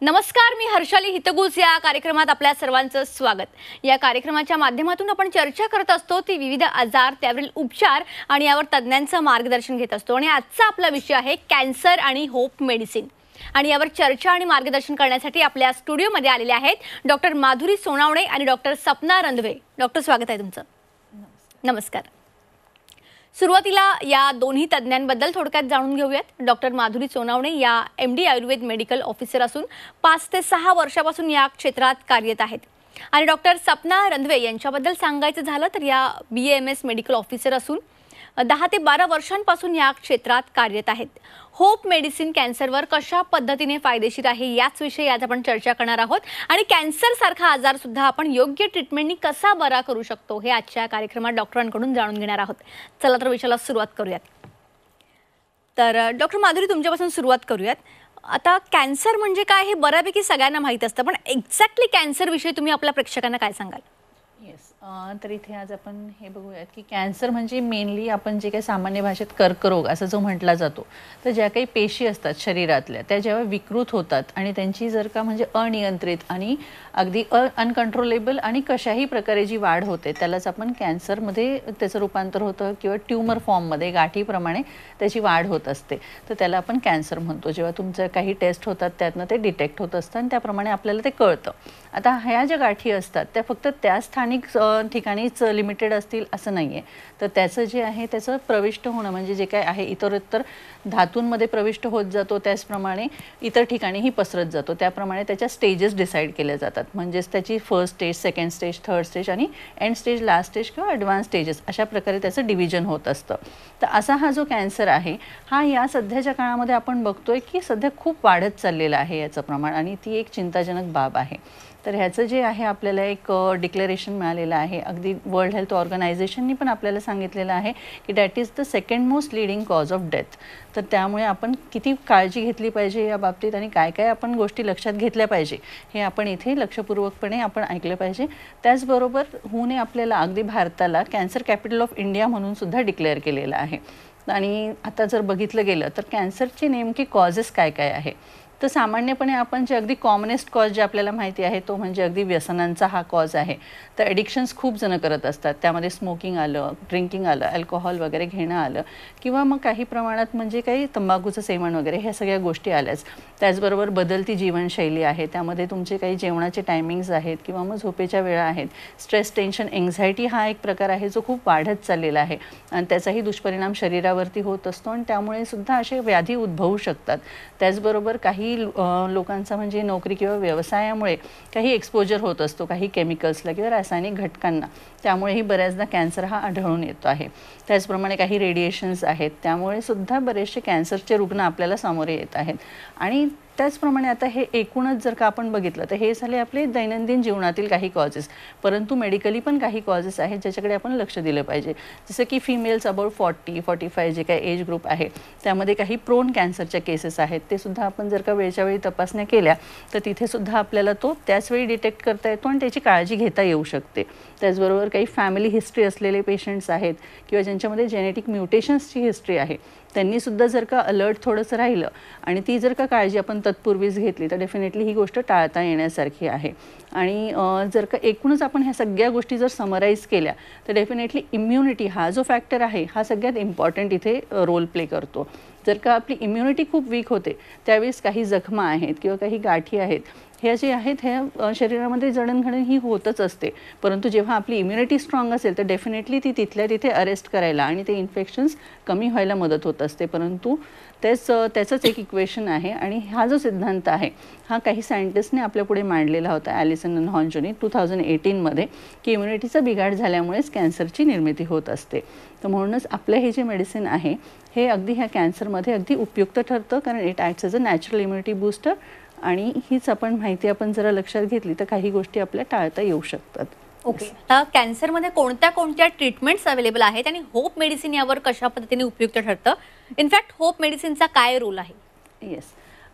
नमस्कार, मी हर्षाली हितगुज या कार्यक्रमात आपल्या सर्वांचं स्वागत। या कार्यक्रमाच्या माध्यमातून आपण चर्चा करत असतो ती विविध आजार, त्यावरील उपचार आणि यावर तज्ञांचं मार्गदर्शन घेत असतो। आणि आजचा आपला विषय आहे कॅन्सर आणि होप मेडिसिन। आणि यावर चर्चा आणि मार्गदर्शन करण्यासाठी आपल्या स्टुडिओमध्ये आलेले आहेत डॉक्टर माधुरी सोनावणे आणि डॉक्टर सपना रंधवे। डॉक्टर, स्वागत आहे तुमचं। नमस्कार। सुरुवातीला या दोन्ही तज्ञांबद्दल थोडक्यात जाणून घेऊयात। डॉक्टर माधुरी सोनावणे या MD आयुर्वेद मेडिकल ऑफिसर असून 5 ते 6 वर्षापासून या क्षेत्रात कार्यरत आहेत। आणि डॉक्टर सपना रंधवे यांच्याबद्दल सांगायचं झालं तर या BAMS मेडिकल ऑफिसर असून 10 ते 12 वर्षांपासून या क्षेत्रात कार्यरत आहेत। होप मेडिसिन कॅन्सरवर कशा पद्धतीने फायदेशीर आहे याच विषयी आज आपण चर्चा करणार आहोत। आणि कॅन्सर सारखा आजार सुद्धा आपण योग्य ट्रीटमेंटनी कसा बरा करू शकतो हे आजच्या कार्यक्रमात डॉक्टरांकडून जाणून घेणार आहोत। चला तर विषयाला सुरुवात करूयात। तर डॉक्टर माधुरी, तुमच्यापासून सुरुवात करूयात। आता कॅन्सर म्हणजे काय हे बऱ्यापैकी सगळ्यांना माहित असतं, पण एक्झॅक्टली कॅन्सर विषयी तुम्ही आपल्या प्रेक्षकांना काय सांगाल? तर इथे आज आपण हे बघूयात की कॅन्सर म्हणजे मेनली आपण जे काही सामान्य भाषेत कर्करोग असं जो म्हटला जातो, तर ज्या काही पेशी असतात शरीरातल्या त्या जेव्हा विकृत होतात आणि त्यांची जर का म्हणजे अनियंत्रित आणि अगदी अनकंट्रोलेबल आणि कशाही प्रकारे जी वाढ होते त्यालाच आपण कॅन्सरमध्ये त्याचं रूपांतर होतं किंवा ट्यूमर फॉर्ममध्ये गाठीप्रमाणे त्याची वाढ होत असते, तर त्याला आपण कॅन्सर म्हणतो। जेव्हा तुमचं काही टेस्ट होतात त्यातनं ते डिटेक्ट होत असतं आणि त्याप्रमाणे आपल्याला ते कळतं। आता ह्या ज्या गाठी असतात त्या फक्त त्या स्थानिक ठिकाणीच लिमिटेड असतील असं नाही आहे, तर त्याचं जे आहे त्याचं प्रविष्ट होणं म्हणजे जे काय आहे इतरत्र धातूंमध्ये प्रविष्ट होत जातो त्याचप्रमाणे इतर ठिकाणीही पसरत जातो। त्याप्रमाणे त्याच्या स्टेजेस डिसाईड केल्या जातात, म्हणजेच त्याची first stage, second stage, third stage आणि एंड स्टेज, लास्ट स्टेज किंवा ॲडव्हान्स स्टेजेस अशा प्रकारे त्याचं डिव्हिजन होत असतं। तर असा हा जो कॅन्सर आहे हा या सध्याच्या काळामध्ये आपण बघतोय की सध्या खूप वाढत चाललेलं आहे याचं प्रमाण, आणि ती एक चिंताजनक बाब आहे। तर ह्याचं जे आहे आपल्याला एक डिक्लेरेशन मिळालेलं आहे, अगदी वर्ल्ड हेल्थ ऑर्गनायझेशननी पण आपल्याला सांगितलेलं आहे की that is the second most leading cause of death. तर त्यामुळे आपण किती काळजी घेतली पाहिजे या बाबतीत आणि काय काय आपण गोष्टी लक्षात घेतल्या पाहिजे हे आपण इथे लक्षपूर्वकपणे आपण ऐकलं पाहिजे। त्याचबरोबर हुने आपल्याला अगदी भारताला कॅन्सर कॅपिटल ऑफ इंडिया म्हणून सुद्धा डिक्लेअर केलेलं आहे। आणि आता जर बघितलं गेलं तर कॅन्सरचे नेमके कॉजेस काय काय आहे, तर सामान्यपणे आपण जे अगदी कॉमनेस्ट कॉज जे आपल्याला माहिती आहे तो म्हणजे अगदी व्यसनांचा हा कॉज आहे। तर ॲडिक्शन्स खूप जण करत असतात, त्यामध्ये स्मोकिंग आलं, ड्रिंकिंग आलं, अल्कोहोल वगैरे घेणं आलं, किंवा मग काही प्रमाणात म्हणजे काही तंबाखूचं सेवन वगैरे ह्या सगळ्या गोष्टी आल्याच। त्याचबरोबर बदलती जीवनशैली आहे, त्यामध्ये तुमचे काही जेवणाचे टायमिंग्स आहेत किंवा मग झोपेच्या वेळा आहेत। स्ट्रेस, टेन्शन, एन्झायटी हा एक प्रकार आहे जो खूप वाढत चाललेला आहे आणि त्याचाही दुष्परिणाम शरीरावरती होत असतो आणि त्यामुळे सुद्धा असे व्याधी उद्भवू शकतात। त्याचबरोबर काही लोकांचा म्हणजे नोकरी किंवा व्यवसायामुळे काही एक्सपोजर होत असतो काही केमिकल्सला किंवा रासायनिक घटकांना, त्यामुळेही बऱ्याचदा कॅन्सर हा आढळून येतो आहे। त्याचप्रमाणे काही रेडिएशन्स आहेत, त्यामुळे सुद्धा बरेचसे कॅन्सरचे रुग्ण आपल्याला सामोरे येत आहेत। आणि त्याचप्रमाणे आता हे एकूणच जर का आपण बघितलं तर हे झाले आपले दैनंदिन जीवनातील काही कॉजेस, परंतु मेडिकली पण काही कॉजेस आहेत ज्याच्याकडे आपण लक्ष दिलं पाहिजे। जसं की फिमेल्स अबाउट 40-45 जे काही एज ग्रुप आहे त्यामध्ये काही प्रोन कॅन्सरच्या केसेस आहेत, ते सुद्धा आपण जर का वेळच्या वेळी तपासण्या केल्या तर तिथे सुद्धा आपल्याला तो त्याचवेळी डिटेक्ट करता येतो आणि त्याची काळजी घेता येऊ शकते। त्याचबरोबर काही फॅमिली हिस्ट्री असलेले पेशंट्स आहेत किंवा ज्यांच्यामध्ये जेनेटिक म्युटेशन्सची हिस्ट्री आहे त्यांनी सुद्धा जर का अलर्ट थोडंसं राहिलं आणि ती जर का काळजी आपण तत्पूर्वीच घेतली तर डेफिनेटली ही गोष्ट टाळता येण्यासारखी आहे। आणि जर का एकूणच आपण ह्या सगळ्या गोष्टी जर समराईज केल्या तर डेफिनेटली इम्युनिटी हा जो फॅक्टर आहे हा सगळ्यात इम्पॉर्टंट इथे रोल प्ले करतो। जर का आपली इम्युनिटी खूप वीक होते त्यावेळेस काही जखमा आहेत किंवा काही गाठी आहेत ह्या जे आहेत ह्या शरीरामध्ये जडणघडण ही होतच असते, परंतु जेव्हा आपली इम्युनिटी स्ट्रॉंग असेल तर डेफिनेटली ती तिथल्या तिथे अरेस्ट करायला आणि ते इन्फेक्शन्स कमी व्हायला मदत होत असते। परंतु त्याचंच एक इक्वेशन आहे आणि हा जो सिद्धांत आहे हा काही सायंटिस्टने आपल्यापुढे मांडलेला होता ॲलिसन आणि हॉन्जोनी 2018 मध्ये, की इम्युनिटीचा बिघाड झाल्यामुळेच कॅन्सरची निर्मिती होत असते। तर म्हणूनच आपलं हे जे मेडिसिन आहे हे अगदी ह्या कॅन्सरमध्ये अगदी उपयुक्त ठरतं, कारण it acts as a natural immunity booster. आणि हीच आपण माहिती आपण जरा लक्षात घेतली तर काही गोष्टी आपल्या टाळता येऊ शकतात। ओके, आता कॅन्सरमध्ये कोणत्या ट्रीटमेंट्स अवेलेबल आहेत आणि होप मेडिसिन यावर कशा पद्धतीने उपयुक्त ठरतं? इनफॅक्ट होप मेडिसिनचा काय रोल आहे? येस,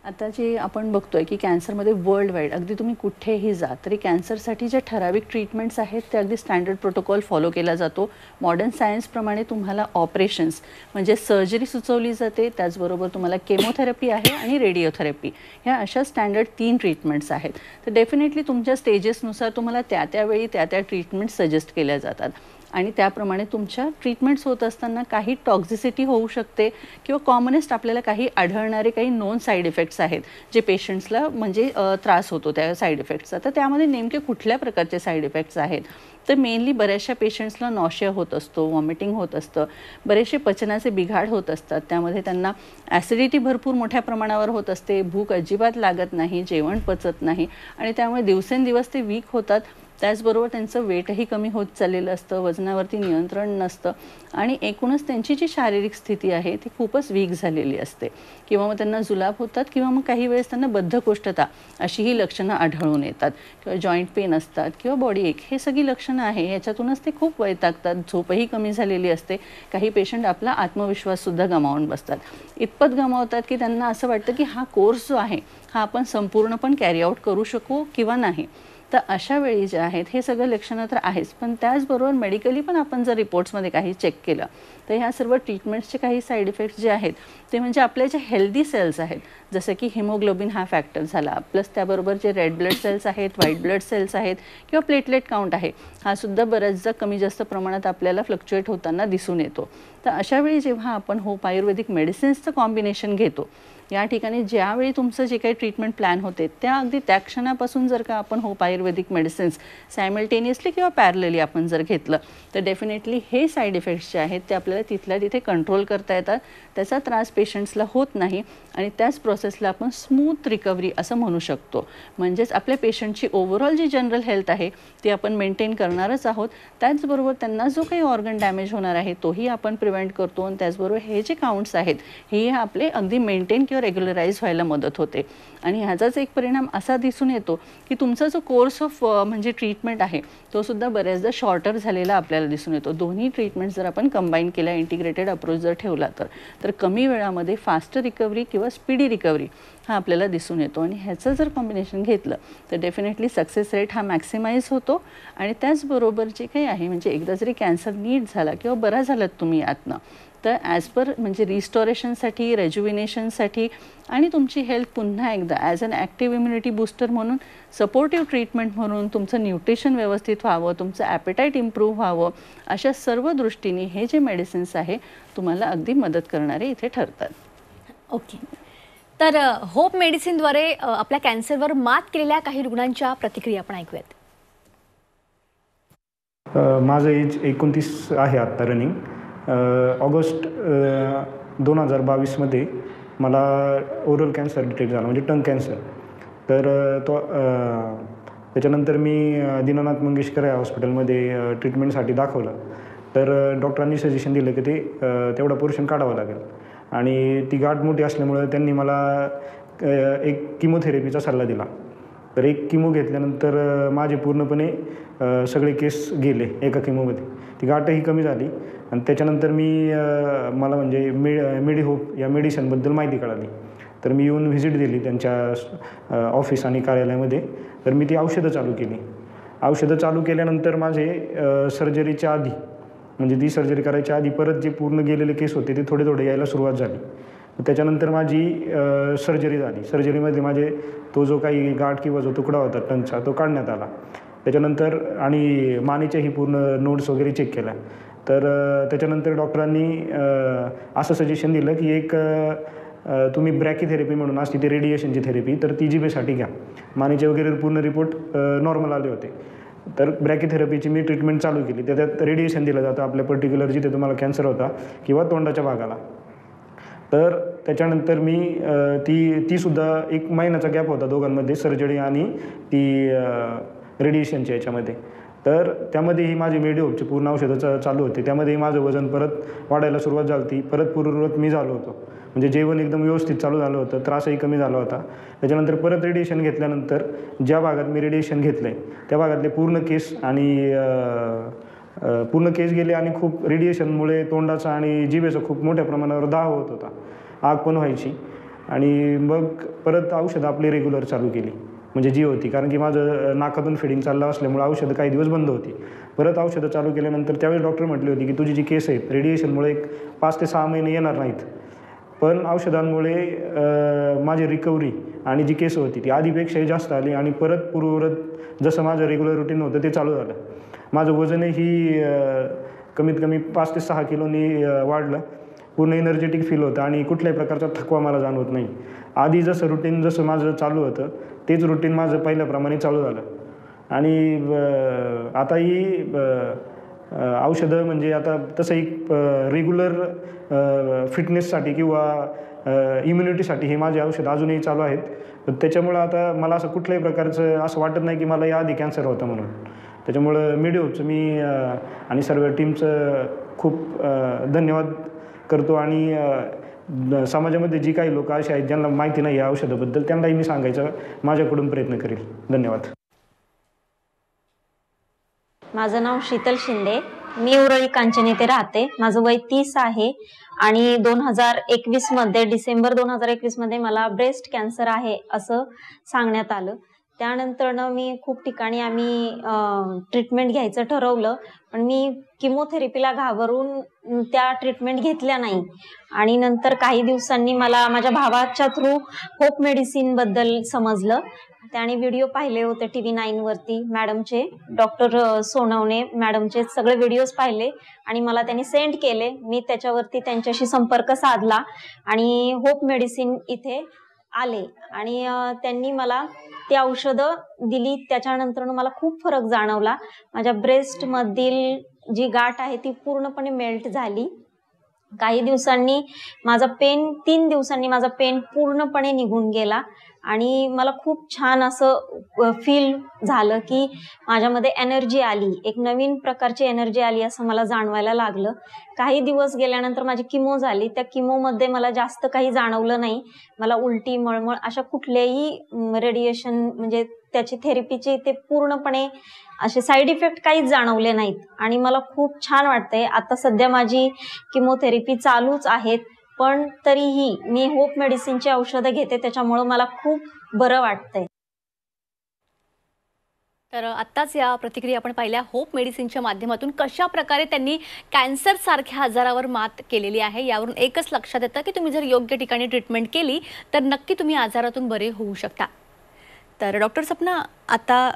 आता जे आपण बघतोय की कॅन्सरमध्ये वर्ल्ड वाईड अगदी तुम्ही कुठेही जा तरी कॅन्सरसाठी ज्या ठराविक ट्रीटमेंट्स आहेत ते अगदी स्टँडर्ड प्रोटोकॉल फॉलो केला जातो. मॉडर्न सायन्सप्रमाणे तुम्हाला ऑपरेशन्स म्हणजे सर्जरी सुचवली जाते, त्याचबरोबर तुम्हाला केमोथेरपी आहे आणि रेडिओथेरपी, ह्या अशा स्टँडर्ड 3 ट्रीटमेंट्स आहेत. तर डेफिनेटली तुमच्या स्टेजेसनुसार तुम्हाला त्या ट्रीटमेंट सजेस्ट केल्या जातात आणि त्याप्रमाणे तुमच्या ट्रीटमेंट्स होत असताना काही टॉक्झिसिटी होऊ शकते किंवा कॉमनेस्ट आपल्याला काही आढळणारे काही नोन साईड इफेक्ट्स आहेत जे पेशंट्सला म्हणजे त्रास होतो त्या साईड इफेक्ट्सचा. तर त्यामध्ये नेमके कुठल्या प्रकारचे साईड इफेक्ट्स आहेत? तर मेनली बऱ्याचशा पेशंट्सला नॉशिया होत असतो, वॉमिटिंग होत असतं, बरेचसे पचनाचे बिघाड होत असतात, त्यामध्ये त्यांना ॲसिडिटी भरपूर मोठ्या प्रमाणावर होत असते, भूक अजिबात लागत नाही, जेवण पचत नाही आणि त्यामुळे दिवसेंदिवस ते वीक होतात. त्याचबरोबर त्यांचं वेटही कमी होत चाललेलं असतं, वजनावरती नियंत्रण नसतं आणि एकूणच त्यांची जी शारीरिक स्थिती आहे ती खूपच वीक झालेली असते किंवा मग त्यांना जुलाब होतात किंवा मग काही वेळेस त्यांना बद्धकोष्ठता अशीही लक्षणं आढळून येतात किंवा जॉईंट पेन असतात किंवा बॉडी एक, हे सगळी लक्षणं आहे. याच्यातूनच ते खूप वैतागतात, झोपही कमी झालेली असते. काही पेशंट आपला आत्मविश्वाससुद्धा गमावून बसतात, इतपत गमावतात की त्यांना असं वाटतं की हा कोर्स जो आहे हा आपण संपूर्ण पण कॅरी आउट करू शकू किंवा नाही. तर अशा वेळी जे आहेत हे सगळं लक्षणं तर आहेच, पण त्याचबरोबर मेडिकली पण आपण जर रिपोर्ट्समध्ये काही चेक केलं तर ह्या सर्व ट्रीटमेंट्सचे काही साईड इफेक्ट्स जे आहेत ते म्हणजे आपल्या जे हेल्दी सेल्स आहेत जसं की हिमोग्लोबिन हा फॅक्टर झाला, प्लस त्याबरोबर जे रेड ब्लड सेल्स आहेत, व्हाईट ब्लड सेल्स आहेत किंवा प्लेटलेट काउंट आहे हा सुद्धा बऱ्याचदा कमी जास्त प्रमाणात आपल्याला फ्लक्च्युएट होताना दिसून येतो. तर अशा वेळी जेव्हा आपण होप आयुर्वेदिक मेडिसिन्सचं कॉम्बिनेशन घेतो या ठिकाणी ज्यावेळी तुमचं जे काही ट्रीटमेंट प्लॅन होते त्या अगदी त्या क्षणापासून जर का आपण होप आयुर्वेदिक मेडिसिन्स सायमल्टेनियसली किंवा पॅरलली आपण जर घेतलं तर डेफिनेटली हे साईड इफेक्ट्स जे आहेत ते आपल्याला तिथल्या तिथे कंट्रोल करता येतात, त्याचा त्रास पेशंट्सला होत नाही आणि त्याच प्रोसेसला आपण स्मूथ रिकव्हरी असं म्हणू शकतो. म्हणजेच आपल्या पेशंटची ओव्हरऑल जी जनरल हेल्थ आहे ती आपण मेंटेन करणारच आहोत, त्याचबरोबर त्यांना जो काही ऑर्गन डॅमेज होणार आहे तोही आपण प्रिव्हेंट करतो आणि त्याचबरोबर हे जे काउंट्स आहेत हे आपले अगदी मेंटेन किंवा रेग्युलराइज व्हायला मदत होते. आणि ह्याचाच एक परिणाम असा दिसून येतो की तुमचा जो कोर्स ऑफ म्हणजे ट्रीटमेंट आहे तो सुद्धा बऱ्याचदा शॉर्टर झालेला आपल्याला दिसून येतो. दोन्ही ट्रीटमेंट जर आपण कंबाईन केल्या, इंटिग्रेटेड अप्रोच जर ठेवला तर कमी वेळामध्ये फास्ट रिकव्हरी किंवा स्पीडी रिकव्हरी हा आपल्याला दिसून येतो आणि ह्याचं जर कॉम्बिनेशन घेतलं तर डेफिनेटली सक्सेस रेट हा मॅक्सिमाइज होतो. आणि त्याचबरोबर जे काही आहे म्हणजे एकदा जरी कॅन्सर नीट झाला किंवा बरा झालात तुम्ही यातनं तर ॲज पर म्हणजे रिस्टोरेशनसाठी, रेज्युविनेशनसाठी आणि तुमची हेल्थ पुन्हा एकदा as an active immunity booster म्हणून, सपोर्टिव्ह ट्रीटमेंट म्हणून तुमचं न्यूट्रिशन व्यवस्थित व्हावं, तुमचं ॲपेटाईट इम्प्रूव्ह व्हावं, अशा सर्व दृष्टीने हे जे मेडिसिन्स आहे तुम्हाला अगदी मदत करणारे इथे ठरतात. ओके, तर होप मेडिसिनद्वारे आपल्या कॅन्सरवर मात केलेल्या काही रुग्णांच्या प्रतिक्रिया आपण ऐकूयात. माझं एज 29 आहे आत्ता रनिंग. ऑगस्ट 2022मध्ये मला ओरल कॅन्सर डिटेक्ट झाला म्हणजे टंग कॅन्सर. तर त्याच्यानंतर मी दीनानाथ मंगेशकर या हॉस्पिटलमध्ये ट्रीटमेंटसाठी दाखवलं. तर डॉक्टरांनी सजेशन दिलं की ते तेवढा पोर्शन काढावं लागेल आणि ती गाठ मोठी असल्यामुळं त्यांनी मला एक किमोथेरपीचा सल्ला दिला. तर एक किमो घेतल्यानंतर माझे पूर्णपणे सगळे केस गेले एका किमोमध्ये, ती गाठही कमी झाली आणि त्याच्यानंतर मला म्हणजे मेडिहोप या मेडिसिनबद्दल माहिती कळाली. तर मी येऊन व्हिजिट दिली त्यांच्या ऑफिस आणि कार्यालयामध्ये. तर मी ती औषधं चालू केली. औषधं चालू केल्यानंतर माझे सर्जरीच्या आधी म्हणजे ती सर्जरी करायच्या आधी परत जे पूर्ण गेलेले केस होते ते थोडे थोडे यायला सुरुवात झाली. त्याच्यानंतर माझी सर्जरी झाली. सर्जरीमध्ये माझे तो जो काही गाठ किंवा जो तुकडा होता टंगचा तो काढण्यात आला. त्याच्यानंतर आणि मानेच्याही पूर्ण नोड्स वगैरे चेक केल्या. तर त्याच्यानंतर डॉक्टरांनी असं सजेशन दिलं की एक तुम्ही ब्रॅकीथेरपी म्हणून असते ती रेडिएशनची थेरपी, तर ती जिभेसाठी घ्या. मानेचे वगैरे पूर्ण रिपोर्ट नॉर्मल आले होते. तर ब्रॅकीथेरपीची मी ट्रीटमेंट चालू केली. त्यात रेडिएशन दिलं जातं आपल्या पर्टिक्युलर जिथे तुम्हाला कॅन्सर होता किंवा तोंडाच्या भागाला. तर त्याच्यानंतर मी तीसुद्धा 1 महिन्याचा गॅप होता दोघांमध्ये, सर्जरी आणि ती रेडिएशनच्या याच्यामध्ये. तर त्यामध्येही माझी मेडिहोपची पूर्ण औषधं चालू होते. त्यामध्येही माझं वजन परत वाढायला सुरुवात झाली. परत पूर्ववत मी झालो होतो, म्हणजे जेवण एकदम व्यवस्थित चालू झालं होतं, त्रासही कमी झाला होता. त्याच्यानंतर परत रेडिएशन घेतल्यानंतर ज्या भागात मी रेडिएशन घेतलं आहे त्या भागातले पूर्ण केस गेले आणि खूप रेडिएशनमुळे तोंडाचा आणि जिभेचा खूप मोठ्या प्रमाणावर दाह होत होता, आग पण व्हायची. आणि मग परत औषधं आपली रेग्युलर चालू केली, म्हणजे जी होती, कारण की माझं नाकातून फिडिंग चाललं असल्यामुळे औषधं काही दिवस बंद होती. परत औषधं चालू केल्यानंतर त्यावेळी डॉक्टर म्हटले होते की तुझी जी केस आहेत रेडिएशनमुळे 5 ते 6 महिने येणार नाहीत, पण औषधांमुळे माझी रिकव्हरी आणि जी केस होती ती आधीपेक्षाही जास्त आली आणि परत पूर्ववत जसं माझं रेग्युलर रुटीन होतं ते चालू झालं. माझं वजनही कमीत कमी 5 ते 6 किलोनी वाढलं. पूर्ण एनर्जेटिक फील होतं आणि कुठल्याही प्रकारचा थकवा मला जाणवत नाही. आधी जसं रुटीन जसं माझं चालू होतं तेच रुटीन माझं पहिल्याप्रमाणे चालू झालं. आणि आताही औषधं म्हणजे आता तसंही रेग्युलर फिटनेससाठी किंवा इम्युनिटीसाठी हे माझे औषधं अजूनही चालू आहेत. त्याच्यामुळं आता मला असं कुठल्याही प्रकारचं असं वाटत नाही की मला याआधी कॅन्सर होता म्हणून. त्याच्यामुळं मिडिओचं मी आणि सर्व टीमचं खूप धन्यवाद करतो आणि समाजामध्ये जी काही लोक असे आहेत ज्यांना माहिती नाही या औषधाबद्दल त्यांनाही मी सांगायचा माझ्याकडून प्रयत्न करेल. धन्यवाद. माझं नाव शीतल शिंदे, मी उरळी कांचन येथे राहते. माझं वय 30 आहे आणि 2021 मध्ये डिसेंबर 2021 मध्ये मला ब्रेस्ट कॅन्सर आहे असं सांगण्यात आलं. त्यानंतरनं मी खूप ठिकाणी आम्ही ट्रीटमेंट घ्यायचं ठरवलं, पण मी किमोथेरपीला घाबरून त्या ट्रीटमेंट घेतल्या नाही. आणि नंतर काही दिवसांनी मला माझ्या भावाच्या थ्रू होप मेडिसिन बद्दल समजलं. त्याने व्हिडिओ पाहिले होते TV9 वरती मॅडमचे, डॉक्टर सोनवणे मॅडमचे सगळे व्हिडिओज पाहिले आणि मला त्यांनी सेंड केले. मी त्याच्यावरती त्यांच्याशी संपर्क साधला आणि होप मेडिसिन इथे आले आणि त्यांनी मला ती औषधं दिली. त्याच्यानंतर मला खूप फरक जाणवला. माझ्या ब्रेस्ट मधील जी गाठ आहे ती पूर्णपणे मेल्ट झाली. काही दिवसांनी माझा पेन 3 दिवसांनी माझा पेन पूर्णपणे निघून गेला आणि मला खूप छान असं फील झालं की माझ्यामध्ये एनर्जी आली, एक नवीन प्रकारची एनर्जी आली असं मला जाणवायला लागलं. काही दिवस गेल्यानंतर माझी किमो झाली. त्या किमोमध्ये मला जास्त काही जाणवलं नाही. मला उलटी, मळमळ अशा कुठल्याही रेडिएशन म्हणजे त्याची थेरपीचे ते पूर्णपणे असे साईड इफेक्ट काहीच जाणवले नाहीत आणि मला खूप छान वाटतंय. आता सध्या माझी किमोथेरपी चालूच आहेत, पण तरीही मी होप मेडिसिनची औषधं घेते, त्याच्यामुळे मला खूप बरं वाटतंय. तर आत्ताच या प्रतिक्रिया आपण पाहिल्या होप मेडिसिनच्या माध्यमातून कशा प्रकारे त्यांनी कॅन्सर सारख्या आजारावर मात केलेली आहे. यावरून एकच लक्षात येतं की तुम्ही जर योग्य ठिकाणी ट्रीटमेंट केली तर नक्की तुम्ही आजारातून बरे होऊ शकता. तर डॉक्टर सपना, आता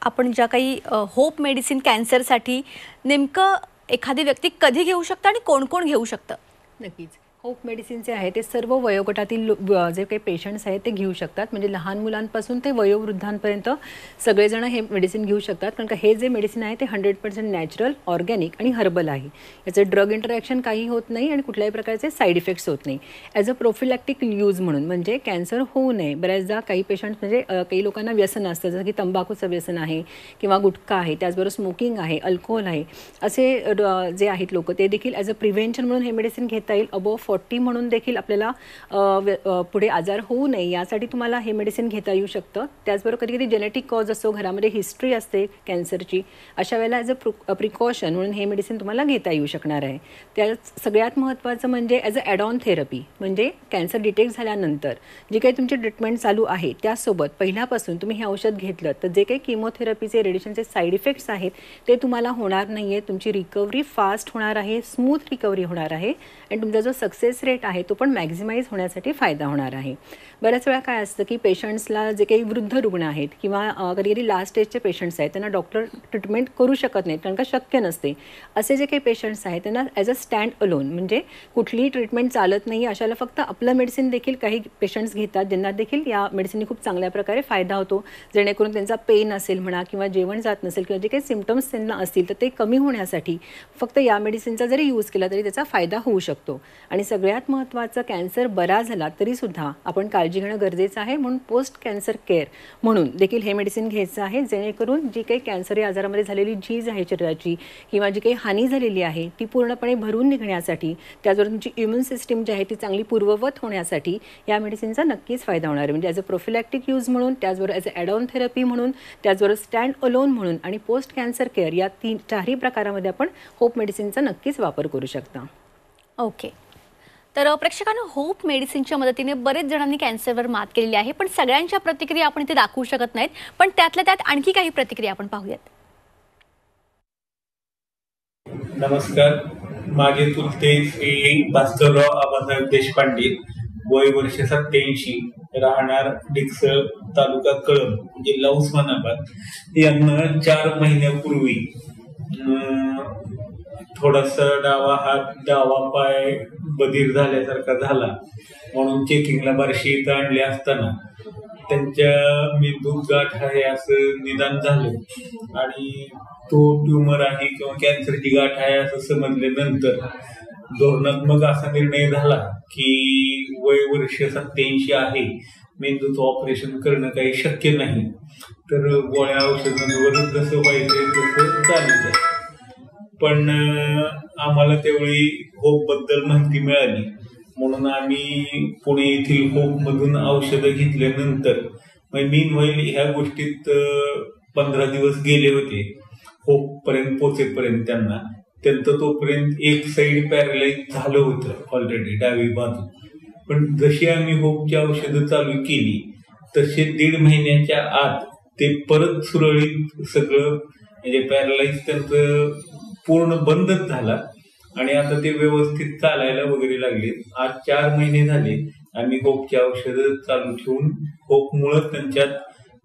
आपण ज्या काही होप मेडिसिन कॅन्सरसाठी नेमकं एखादी व्यक्ती कधी घेऊ शकतं आणि कोण कोण घेऊ शकतं? नक्कीच. होप मेडिसिनचे आहे ते सर्व वयोगटातील जे काही पेशंट्स आहेत ते घेऊ शकतात. म्हणजे लहान मुलांपासून ते वयोवृद्धांपर्यंत सगळेजण हे मेडिसिन घेऊ शकतात. कारण का हे जे मेडिसिन आहे ते 100% नॅचरल, ऑर्गॅनिक आणि हर्बल आहे. याचं ड्रग इंटरॅक्शन काही होत नाही आणि कुठल्याही प्रकारचे साईड इफेक्ट्स होत नाही. ॲज अ प्रोफिलॅक्टिक यूज म्हणून, म्हणजे कॅन्सर होऊ नये. बऱ्याचदा काही पेशंट्स म्हणजे काही लोकांना व्यसन असतं, जसं की तंबाखूचं व्यसन आहे किंवा गुटखा आहे, त्याचबरोबर स्मोकिंग आहे, अल्कोहोल आहे, असे जे आहेत लोक ते देखील ॲज अ प्रिव्हेंशन म्हणून हे मेडिसिन घेता येईल. अबोव 40 म्हणून देखील आपल्याला पुढे आजार होऊ नये यासाठी तुम्हाला हे मेडिसिन घेता येऊ शकतं. त्याचबरोबर कधी कधी जेनेटिक कॉज असतो, घरामध्ये हिस्ट्री असते कॅन्सरची, अशा वेळेला ॲज अ प्रिकॉशन म्हणून हे मेडिसिन तुम्हाला घेता येऊ शकणार आहे. त्यात सगळ्यात महत्त्वाचं म्हणजे as a add on therapy, म्हणजे कॅन्सर डिटेक्ट झाल्यानंतर जी काही तुमची ट्रीटमेंट चालू आहे त्यासोबत पहिल्यापासून तुम्ही हे औषध घेतलं तर जे काही किमोथेरपीचे, रेडिएशनचे साईड इफेक्ट्स आहेत ते तुम्हाला होणार नाही आहे. तुमची रिकव्हरी फास्ट होणार आहे, स्मूथ रिकव्हरी होणार आहे आणि तुमचा जो सक्सेस रेट आहे तो पण मॅक्झिमाइज होण्यासाठी फायदा होणार आहे. बऱ्याच वेळा काय असतं की पेशंट्सला जे काही वृद्ध रुग्ण आहेत किंवा कधी कधी लास्ट स्टेजचे पेशंट्स आहेत त्यांना डॉक्टर ट्रीटमेंट करू शकत नाहीत, कारण का शक्य नसते. असे जे काही पेशंट्स आहेत त्यांना ॲज अ स्टँड अलोन, म्हणजे कुठलीही ट्रीटमेंट चालत नाही अशाला फक्त आपलं मेडिसिन देखील काही पेशंट्स घेतात, ज्यांना देखील या मेडिसिनने खूप चांगल्या प्रकारे फायदा होतो. जेणेकरून त्यांचा पेन असेल म्हणा किंवा जेवण जात नसेल किंवा जे काही सिम्पटम्स त्यांना असतील तर ते कमी होण्यासाठी फक्त या मेडिसिनचा जरी यूज केला तरी त्याचा फायदा होऊ शकतो. आणि सगळ्यात महत्त्वाचं, कॅन्सर बरा झाला तरीसुद्धा आपण काळजी घेणं गरजेचं आहे. म्हणून पोस्ट कॅन्सर केअर म्हणून देखील हे मेडिसिन घ्यायचं आहे, जेणेकरून जी काही कॅन्सर या आजारामध्ये झालेली झीज आहे शरीराची किंवा जी काही हानी झालेली आहे ती पूर्णपणे भरून निघण्यासाठी, त्याचबरोबर तुमची इम्युन सिस्टीम जी आहे ती चांगली पूर्ववत होण्यासाठी या मेडिसिनचा नक्कीच फायदा होणार आहे. म्हणजे ॲज अ प्रोफिलॅक्टिक यूज म्हणून, त्याचबरोबर as a add on therapy म्हणून, त्याचबरोबर स्टँड अलोन म्हणून आणि पोस्ट कॅन्सर केअर या चारही प्रकारामध्ये आपण होप मेडिसिनचा नक्कीच वापर करू शकता. ओके. तर प्रेक्षकांनो, होप मेडिसिनच्या मदतीने बरेच जणांनी कॅन्सरवर मात केलेली आहे, पण सगळ्यांच्या प्रतिक्रिया आपण इथे दाखवू शकत नाहीत. पण त्यातल्या त्यात आणखी काही प्रतिक्रिया आपण पाहूयात. नमस्कार. माझे चुलते श्री भास्करराव आबासाहेब देशपांडे, वय वर्ष 87, राहणार डिकसळ, तालुका कळंब, जिल्हा उस्मानाबाद, यांना 4 महिन्यापूर्वी थोडासा डावा हात डावा पाय बधीर झाल्यासारखा झाला म्हणून चेकिंगला बार्शी इथं आणले असताना त्यांच्या मेंदूत गाठ आहे असं निदान झालं आणि तो ट्यूमर आहे किंवा कॅन्सरची गाठ आहे असं समजल्यानंतर धोरणात्मक असा निर्णय झाला की वय वर्ष 87 आहे, मेंदूचं ऑपरेशन करणं काही शक्य नाही, तर गोळ्या औषधांवर जसं व्हायचंय तसं चालूच आहे. पण आम्हाला तेवढी होप बद्दल माहिती मिळाली म्हणून आम्ही पुणे येथील होप मधून औषधं घेतल्यानंतर मीनवाईल ह्या गोष्टीत 15 दिवस गेले होते होप पर्यंत पोचेपर्यंत. त्यांचं तोपर्यंत एक साईड पॅरलाइज झालं होतं ऑलरेडी, डावी बाजू. पण जशी आम्ही होपची औषधं चालू केली तसे 1.5 महिन्याच्या आत ते परत सुरळीत सगळं, म्हणजे पॅरलाइज त्यांचं पूर्ण बंदच झाला आणि आता ते व्यवस्थित चालायला वगैरे लागले. आज 4 महिने झाले आम्ही होपची औषधं चालू ठेवून होपमुळे त्यांच्यात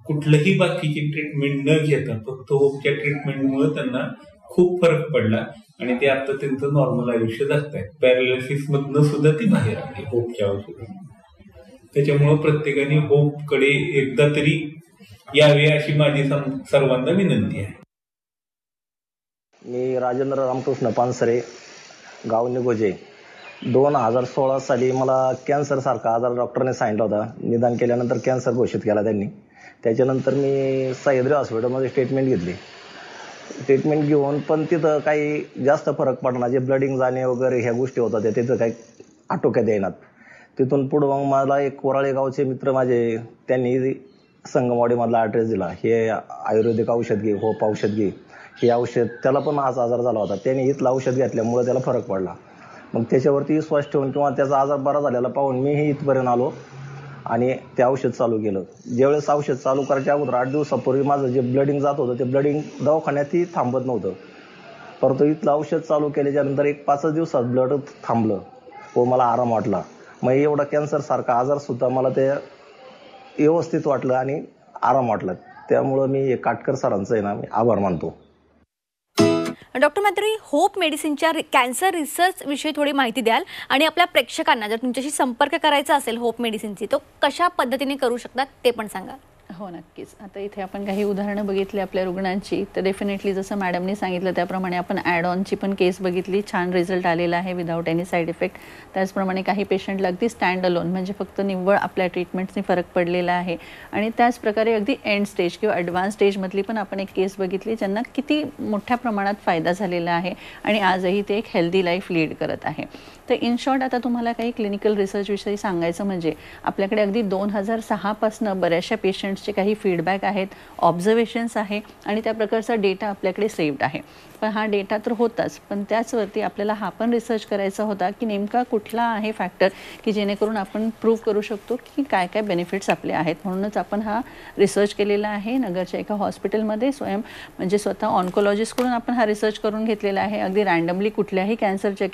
कुठलंही बाकीची ट्रीटमेंट न घेता फक्त होपच्या ट्रीटमेंटमुळे त्यांना खूप फरक पडला आणि ते आता त्यांचं नॉर्मल आयुष्य जगतायत. पॅरालिसिस मधनं सुद्धा ती बाहेर आली होपच्या औषधं. त्याच्यामुळं प्रत्येकाने होपकडे एकदा तरी यावे अशी माझी सर्वांना विनंती आहे. मी राजेंद्र रामकृष्ण पानसरे, गाव निगोजे. 2016 साली मला कॅन्सर सारखा आजार डॉक्टरने सांगितला होता. निदान केल्यानंतर कॅन्सर घोषित केला त्यांनी. त्याच्यानंतर मी सह्याद्री हॉस्पिटलमध्ये ट्रीटमेंट घेतली. ट्रीटमेंट घेऊन पण तिथं काही जास्त फरक पडणार, जे ब्लडिंग जाणे वगैरे ह्या गोष्टी होतात त्या तिथं काही आटोक्यात येणार. तिथून पुढं मग मला एक कोराळे गावचे मित्र माझे, त्यांनी संगमवाडीमधला ॲड्रेस दिला, हे आयुर्वेदिक औषध घे, होप औषध घे. हे औषध, त्याला पण हाच आजार झाला होता, त्याने इथलं औषध घेतल्यामुळे त्याला फरक पडला. मग त्याच्यावरती विश्वास ठेवून किंवा त्याचा आजार बरा झालेला पाहून मीही इथपर्यंत आलो आणि ते औषध चालू केलं. ज्यावेळेस औषध चालू करायच्या अगोदर 8 दिवसापूर्वी माझं जे ब्लडिंग जात होतं ते ब्लडिंग दवाखान्यातही थांबत नव्हतं. परंतु इथलं औषध चालू केल्याच्यानंतर एक 5 दिवसात ब्लड थांबलं व मला आराम वाटला. मग एवढा कॅन्सर सारखा आजार सुद्धा मला ते व्यवस्थित वाटलं आणि आराम वाटला. त्यामुळं मी काटकर सरांचं आहे ना, मी आभार मानतो. डॉक्टर म्हात्रे, होप मेडिसिनच्या कॅन्सर रिसर्च विषयी थोडी माहिती द्याल आणि आपल्या प्रेक्षकांना जर तुमच्याशी संपर्क करायचा असेल होप मेडिसिनची, तो कशा पद्धतीने करू शकतात ते पण सांगा. हो, नक्कीच. आता इथे आपण काही उदाहरणं बघितली आपल्या रुग्णांची, तर डेफिनेटली जसं मॅडमनी सांगितलं त्याप्रमाणे आपण ॲड ऑनची पण केस बघितली, छान रिझल्ट आलेला आहे विदाऊट एनी साईड इफेक्ट. त्याचप्रमाणे काही पेशंटला अगदी स्टँड अलोन, म्हणजे फक्त निव्वळ आपल्या ट्रीटमेंट्सनी फरक पडलेला आहे. आणि त्याचप्रकारे अगदी एंड स्टेज किंवा ॲडव्हान्स स्टेजमधली पण आपण एक केस बघितली, ज्यांना किती मोठ्या प्रमाणात फायदा झालेला आहे आणि आजही ते एक हेल्दी लाईफ लीड करत आहे. तर इन शॉर्ट आता तुम्हाला काही क्लिनिकल रिसर्चविषयी सांगायचं म्हणजे आपल्याकडे अगदी 2006 पासून बऱ्याचशा पेशंट्सचे काही फीडबॅक आहेत, ऑब्झर्वेशन्स आहे आणि त्या प्रकारचा डेटा आपल्याकडे सेव्ड आहे. पण हा डेटा तर होताच, पण त्याचवरती आपल्याला हा पण रिसर्च करायचा होता की नेमका कुठला आहे फॅक्टर की जेणेकरून आपण प्रूव्ह करू शकतो की काय काय बेनिफिट्स आपले आहेत. म्हणूनच आपण हा रिसर्च केलेला आहे नगरच्या एका हॉस्पिटलमध्ये. म्हणजे स्वतः ऑन्कोलॉजिस्टकडून आपण हा रिसर्च करून घेतलेला आहे. अगदी रँडमली कुठल्याही कॅन्सरच्या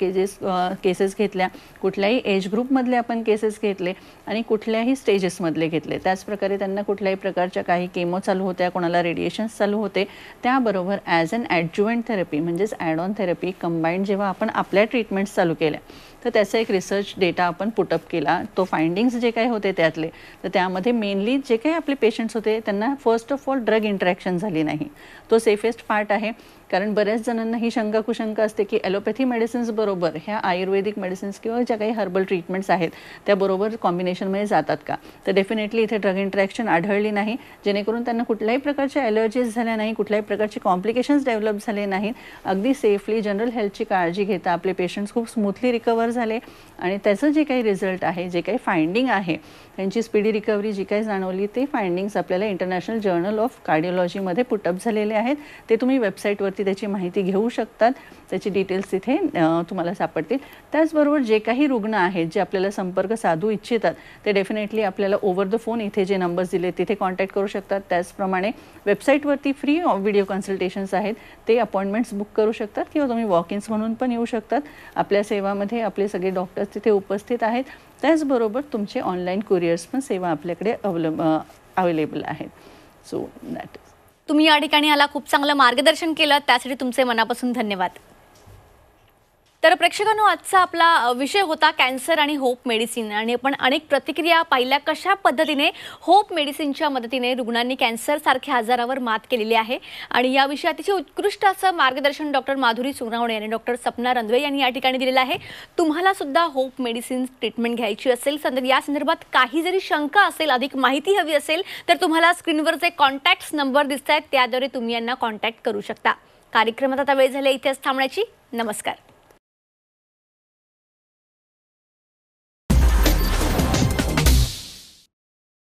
केसेस घेतल्या, कुठल्याही एज ग्रुपमधले आपण केसेस घेतले आणि कुठल्याही स्टेजेसमधले घेतले. त्याचप्रकारे त्यांना कुठल्याही प्रकारच्या काही केमो चालू होत्या, कोणाला रेडिएशन्स चालू होते, त्याबरोबर ॲज अन ॲडज्युएंट थेरपी म्हणजेच ॲड ऑन थेरपी कंबाईंड जेव्हा आपण आपल्या ट्रीटमेंट्स चालू केल्या तर त्याचा एक रिसर्च डेटा आपण पुटअप केला. तो फाइंडिंग्स जे काही होते त्यातले, तर त्यामध्ये मेनली जे काही आपले पेशंट्स होते त्यांना first of all drug interaction झाली नाही. तो सेफेस्ट पार्ट आहे. कारण बऱ्याच जणांना ही शंका कुशंका असते की ॲलोपॅथी मेडिसिन्स बरोबर ह्या आयुर्वेदिक मेडिसिन्स किंवा ज्या काही हर्बल ट्रीटमेंट्स आहेत त्याबरोबर कॉम्बिनेशनमध्ये जातात का. तर डेफिनेटली इथे ड्रग इंटरॅक्शन आढळली नाही, जेणेकरून त्यांना कुठल्याही प्रकारच्या ॲलर्जीज झाल्या नाही, कुठल्याही प्रकारचे कॉम्प्लिकेशन्स डेव्हलप झाले नाहीत. अगदी सेफली जनरल हेल्थची काळजी घेता आपले पेशंट्स खूप स्मूथली रिकवर कव्हर झाले आणि त्याचं जे काही रिझल्ट आहे, जे काही फाइंडिंग आहे, त्यांची स्पीडी रिकव्हरी जी काही जाणवली ते फाइंडिंग्स आपल्याला इंटरनॅशनल जर्नल ऑफ कार्डिओलॉजीमध्ये पुटअप झालेले आहेत. ते तुम्ही वेबसाईटवरती त्याची माहिती घेऊ शकतात. त्याची डिटेल्स तिथे तुम्हाला सापडतील. त्याचबरोबर जे काही रुग्ण आहेत जे आपल्याला संपर्क साधू इच्छितात ते डेफिनेटली आपल्याला ओव्हर द फोन इथे जे नंबर्स दिले तिथे कॉन्टॅक्ट करू शकतात. त्याचप्रमाणे वेबसाईटवरती फ्री व्हिडिओ कन्सल्टेशन्स आहेत, ते अपॉइंटमेंट्स बुक करू शकतात किंवा तुम्ही वॉक इन्स म्हणून पण येऊ शकतात. आपल्या सेवामध्ये आपले सगळे डॉक्टर्स तिथे उपस्थित आहेत. त्याचबरोबर तुमचे ऑनलाईन कुरिअर्स पण सेवा आपल्याकडे अवेलेबल आहेत. So that is. तुम्ही या ठिकाणी आला, खूप चांगलं मार्गदर्शन केलं, त्यासाठी तुमचे मनापासून धन्यवाद. तर प्रेक्षकांनो, आजचा आपला विषय होता कॅन्सर आणि होप मेडिसिन. आणि आपण अनेक प्रतिक्रिया पाहिल्या कशा पद्धतीने होप मेडिसिनच्या मदतीने रुग्णांनी कॅन्सर सारख्या आजारावर मात केलेली आहे. आणि याविषयी अतिशय उत्कृष्ट असं मार्गदर्शन डॉक्टर माधुरी सोनावणे आणि डॉक्टर सपना रंधवे यांनी या ठिकाणी दिलेलं आहे. तुम्हाला सुद्धा होप मेडिसिन ट्रीटमेंट घ्यायची असेल, या संदर्भात काही जरी शंका असेल, अधिक माहिती हवी असेल, तर तुम्हाला स्क्रीनवर जे कॉन्टॅक्ट नंबर दिसत आहेत त्याद्वारे तुम्ही यांना कॉन्टॅक्ट करू शकता. कार्यक्रमात आता वेळ झाली इथेच थांबण्याची. नमस्कार.